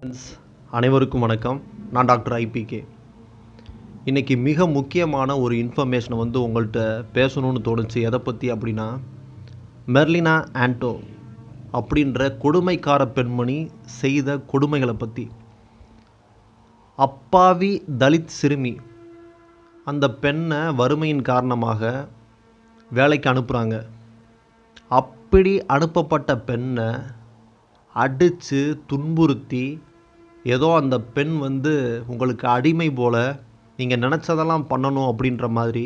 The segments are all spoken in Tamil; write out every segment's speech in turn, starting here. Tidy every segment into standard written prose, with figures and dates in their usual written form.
ஃப்ரெண்ட்ஸ், அனைவருக்கும் வணக்கம். நான் டாக்டர் ஐபிகே. இன்றைக்கி மிக முக்கியமான ஒரு இன்ஃபர்மேஷனை உங்கள்கிட்ட பேசணும்னு தோணுச்சு. எதை பற்றி அப்படின்னா, மெர்லினா ஆண்டோ அப்படின்ற கொடுமைக்கார பெண்மணி செய்த கொடுமைகளை பற்றி. அப்பாவி தலித் சிறுமி அந்த பெண்ணை வறுமையின் காரணமாக வேலைக்கு அனுப்புகிறாங்க. அப்படி அனுப்பப்பட்ட பெண்ணை அடித்து துன்புறுத்தி, ஏதோ அந்த பெண் உங்களுக்கு அடிமை போல் நீங்கள் நினச்சதெல்லாம் பண்ணணும் அப்படின்ற மாதிரி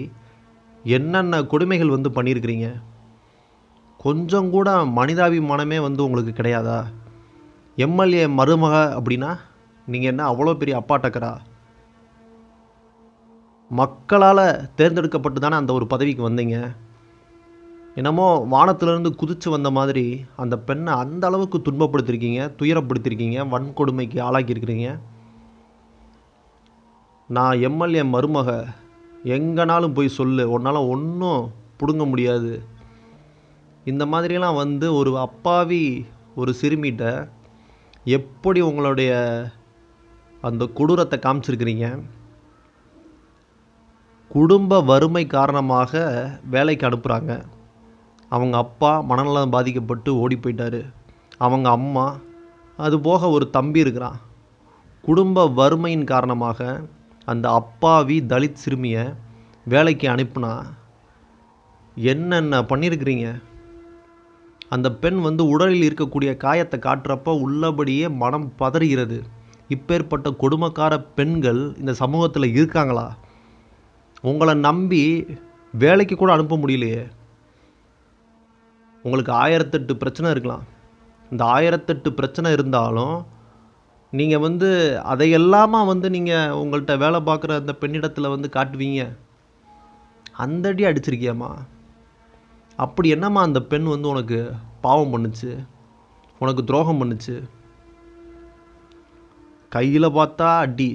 என்னென்ன கொடுமைகள் பண்ணியிருக்கிறீங்க. கொஞ்சம் கூட மனிதாபிமானமே உங்களுக்கு கிடையாதா? எம்எல்ஏ மருமக அப்படின்னா நீங்கள் என்ன அவ்வளோ பெரிய அப்பாட்டக்கரா? மக்களால் தேர்ந்தெடுக்கப்பட்டு தானே அந்த ஒரு பதவிக்கு வந்தீங்க. என்னமோ வானத்திலிருந்து குதித்து வந்த மாதிரி அந்த பெண்ணை அந்த அளவுக்கு துன்பப்படுத்திருக்கீங்க, துயரப்படுத்திருக்கீங்க, வன்கொடுமைக்கு ஆளாக்கியிருக்கிறீங்க. நான் எம்எல்ஏ மருமக, எங்கேனாலும் போய் சொல்லு, உன்னால் ஒன்றும் பிடுங்க முடியாது. இந்த மாதிரியெல்லாம் ஒரு அப்பாவி ஒரு சிறுமிகிட்ட எப்படி உங்களுடைய அந்த கொடூரத்தை காமிச்சிருக்கிறீங்க. குடும்ப வறுமை காரணமாக வேலைக்கு அனுப்புகிறாங்க. அவங்க அப்பா மனநலம் பாதிக்கப்பட்டு ஓடி போயிட்டார். அவங்க அம்மா, அது போக ஒரு தம்பி இருக்கிறான். குடும்ப வறுமையின் காரணமாக அந்த அப்பாவி தலித் சிறுமியை வேலைக்கு அனுப்புனா என்னென்ன பண்ணியிருக்கிறீங்க. அந்த பெண் உடலில் இருக்கக்கூடிய காயத்தை காட்டுறப்ப உள்ளபடியே மனம் பதறுகிறது. இப்பேற்பட்ட கொடுமைக்கார பெண்கள் இந்த சமூகத்தில் இருக்காங்களா? உங்களை நம்பி வேலைக்கு கூட அனுப்ப முடியலையே. உங்களுக்கு 1008 பிரச்சனை இருக்கலாம். இந்த 1008 பிரச்சனை இருந்தாலும் நீங்கள் அதையெல்லாமா நீங்கள் உங்கள்கிட்ட வேலை பார்க்குற அந்த பெண்ணிடத்தில் காட்டுவீங்க. அந்த அடி அடிச்சிருக்கியாம்மா? அப்படி என்னம்மா அந்த பெண் உனக்கு பாவம் பண்ணுச்சு, உனக்கு துரோகம் பண்ணுச்சு? கையில் பார்த்தா அடி,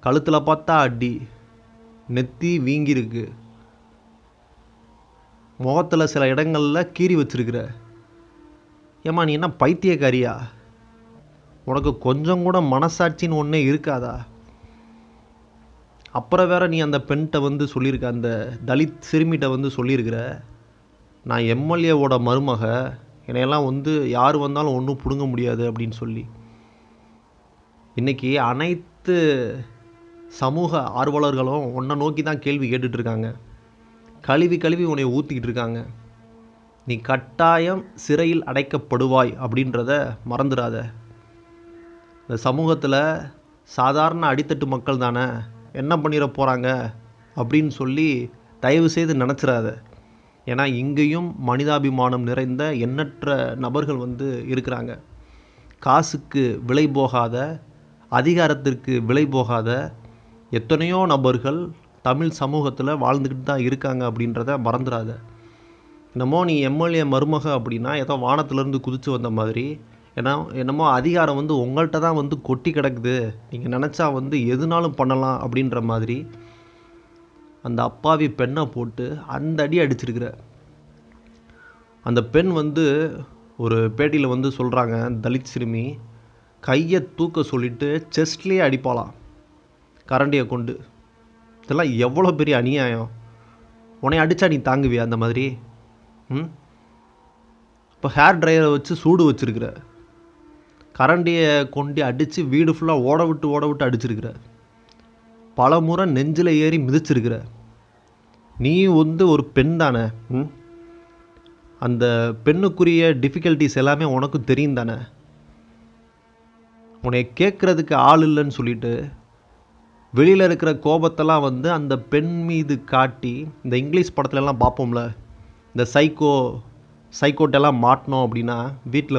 கழுத்தில் பார்த்தா அடி, நெத்தி வீங்கியிருக்கு, முகத்தில் சில இடங்களில் கீறி வச்சிருக்கிற. ஏம்மா நீ என்ன பைத்தியக்காரியா? உனக்கு கொஞ்சம் கூட மனசாட்சின்னு ஒன்றே இருக்காதா? அப்புறம் வேற நீ அந்த பெண்கிட்ட சொல்லியிருக்க, அந்த தலித் சிறுமிகிட்ட சொல்லியிருக்கிற, நான் எம்எல்ஏவோட மருமக, என்னையெல்லாம் யார் வந்தாலும் ஒன்றும் பிடுங்க முடியாது அப்படின்னு சொல்லி. இன்றைக்கி அனைத்து சமூக ஆர்வலர்களும் உன்னை நோக்கி தான் கேள்வி கேட்டுட்ருக்காங்க. கழுவி உன்னை ஊற்றிக்கிட்டு இருக்காங்க. நீ கட்டாயம் சிறையில் அடைக்கப்படுவாய் அப்படின்றத மறந்துடாத. இந்த சமூகத்தில் சாதாரண அடித்தட்டு மக்கள் தானே, என்ன பண்ணிட போகிறாங்க அப்படின்னு சொல்லி தயவு செய்து நினச்சிடாத. ஏன்னா இங்கேயும் மனிதாபிமானம் நிறைந்த எண்ணற்ற நபர்கள் இருக்கிறாங்க. காசுக்கு விலை போகாத, அதிகாரத்திற்கு விலை போகாத எத்தனையோ நபர்கள் தமிழ் சமூகத்தில் வாழ்ந்துக்கிட்டு தான் இருக்காங்க அப்படின்றத மறந்துடாத. என்னமோ நீ எம்எல்ஏ மருமக அப்படின்னா ஏதோ வானத்திலேருந்து குதித்து வந்த மாதிரி, என்னமோ அதிகாரம் உங்கள்கிட்ட தான் கொட்டி கிடக்குது, நீங்கள் நினச்சா எதுனாலும் பண்ணலாம் அப்படின்ற மாதிரி அந்த அப்பாவி பெண்ணை போட்டு அந்த அடி அடிச்சிருக்கிற. அந்த பெண் ஒரு பேட்டியில் சொல்கிறாங்க, தலித் சிறுமி கையை தூக்க சொல்லிவிட்டு செஸ்ட்லேயே அடிப்பாளாம் கரண்டியை கொண்டு. இதெல்லாம் எவ்வளோ பெரிய அநியாயம். உன்னை அடித்தா நீ தாங்குவியா அந்த மாதிரி? இப்போ ஹேர் ட்ரையரை வச்சு சூடு வச்சுருக்கிற, கரண்டியை கொண்டு அடித்து வீடு ஃபுல்லாக ஓட விட்டு அடிச்சிருக்கிற, பல முறை நெஞ்சில் ஏறி மிதிச்சிருக்கிற. நீ ஒரு பெண் தானே. அந்த பெண்ணுக்குரிய டிஃபிகல்ட்டிஸ் எல்லாமே உனக்கு தெரியும் தானே. உன்னை கேட்குறதுக்கு ஆள் இல்லைன்னு சொல்லிட்டு வெளியில் இருக்கிற கோபத்தெல்லாம் அந்த பெண் மீது காட்டி, இந்த இங்கிலீஷ் படத்துலலாம் பார்ப்போம்ல, இந்த சைக்கோட்டெல்லாம் மாட்டினோம் அப்படின்னா வீட்டில்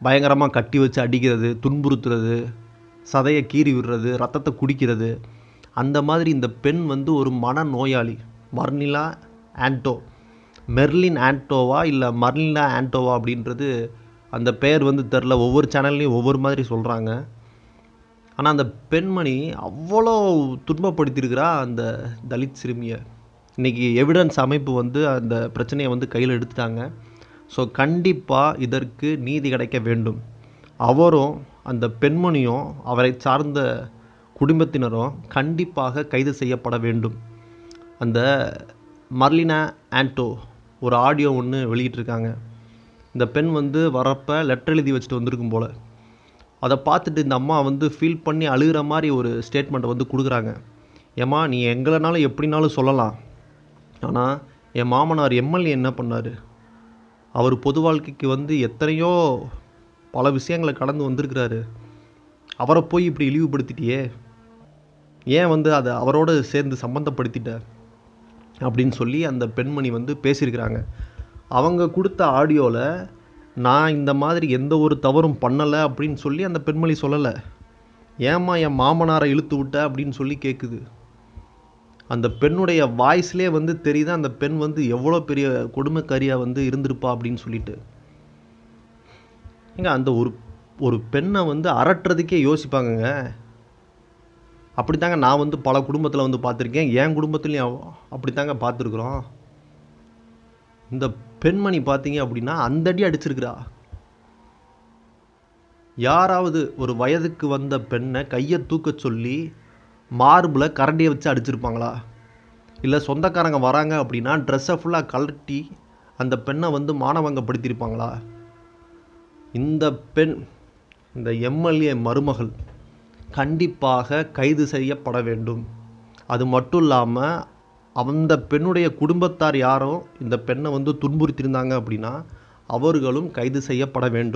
பயங்கரமாக கட்டி வச்சு அடிக்கிறது, துன்புறுத்துறது, சதையை கீறி விடுறது, ரத்தத்தை குடிக்கிறது. அந்த மாதிரி இந்த பெண் ஒரு மனநோயாளி. மெர்லின் ஆண்டோவா இல்லை மர்லினா ஆண்டோவா அப்படின்றது அந்த பெயர் தெரில. ஒவ்வொரு சேனல்லையும் ஒவ்வொரு மாதிரி சொல்கிறாங்க. ஆனால் அந்த பெண்மணி அவ்வளோ துன்பப்படுத்தியிருக்கிறா அந்த தலித் சிறுமியை. இன்றைக்கி எவிடன்ஸ் அமைப்பு அந்த பிரச்சனையை கையில் எடுத்துட்டாங்க. ஸோ கண்டிப்பாக இதற்கு நீதி கிடைக்க வேண்டும். அவரும் அந்த பெண்மணியும் அவரை சார்ந்த குடும்பத்தினரும் கண்டிப்பாக கைது செய்யப்பட வேண்டும். அந்த மர்லினா ஆண்டோ ஒரு ஆடியோ ஒன்று வெளியிட்டிருக்காங்க. இந்த பெண் வந்து வரப்போ லெட்டர் எழுதி வச்சுட்டு வந்திருக்கும் போல். அதை பார்த்துட்டு இந்த அம்மா வந்து ஃபீல் பண்ணி அழுகிற மாதிரி ஒரு ஸ்டேட்மெண்ட்டை வந்து கொடுக்குறாங்க. ஏம்மா, நீ எங்களைனாலும் எப்படினாலும் சொல்லலாம், ஆனால் என் மாமனார் எம்எல்ஏ என்ன பண்ணார்? அவர் பொது வாழ்க்கைக்கு வந்து எத்தனையோ பல விஷயங்களை கடந்து வந்திருக்கிறாரு. அவரை போய் இப்படி இழிவுபடுத்திட்டியே, ஏன் வந்து அதை அவரோடு சேர்ந்து சம்மந்தப்படுத்திட்ட அப்படின்னு சொல்லி அந்த பெண்மணி வந்து பேசியிருக்கிறாங்க. அவங்க கொடுத்த ஆடியோவில் நான் இந்த மாதிரி எந்த ஒரு தவறும் பண்ணலை அப்படின்னு சொல்லி அந்த பெண்மணி சொல்லலை. ஏம்மா என் மாமனாரை இழுத்து விட்ட அப்படின்னு சொல்லி கேட்குது. அந்த பெண்ணுடைய வாய்ஸ்லேயே வந்து தெரியுது அந்த பெண் வந்து எவ்வளோ பெரிய கொடுமைக்காரியாக வந்து இருந்திருப்பா அப்படின்னு சொல்லிட்டு. ஏங்க, அந்த ஒரு பெண்ணை வந்து அரட்டுறதுக்கே யோசிப்பாங்கங்க. அப்படித்தாங்க நான் வந்து பல குடும்பத்தில் வந்து பார்த்துருக்கேன். என் குடும்பத்துலேயும் அப்படித்தாங்க பார்த்துருக்குறோம். இந்த பெண்மணி பார்த்தீங்க அப்படின்னா அந்த அடி அடிச்சிருக்கிறா. யாராவது ஒரு வயதுக்கு வந்த பெண்ணை கையை தூக்க சொல்லி மார்பில் கரண்டியை வச்சு அடிச்சிருப்பாங்களா? இல்லை சொந்தக்காரங்க வராங்க அப்படின்னா ட்ரெஸ்ஸை ஃபுல்லாக கழட்டி அந்த பெண்ணை வந்து மானவங்கப்படுத்தியிருப்பாங்களா? இந்த பெண், இந்த எம்எல்ஏ மருமகள் கண்டிப்பாக கைது செய்யப்பட வேண்டும். அது மட்டும் இல்லாமல் அந்த பெண்ணுடைய குடும்பத்தார் யாரும் இந்த பெண்ணை வந்து துன்புறுத்தியிருந்தாங்க அப்படின்னா அவர்களும் கைது செய்யப்பட வேண்டும்.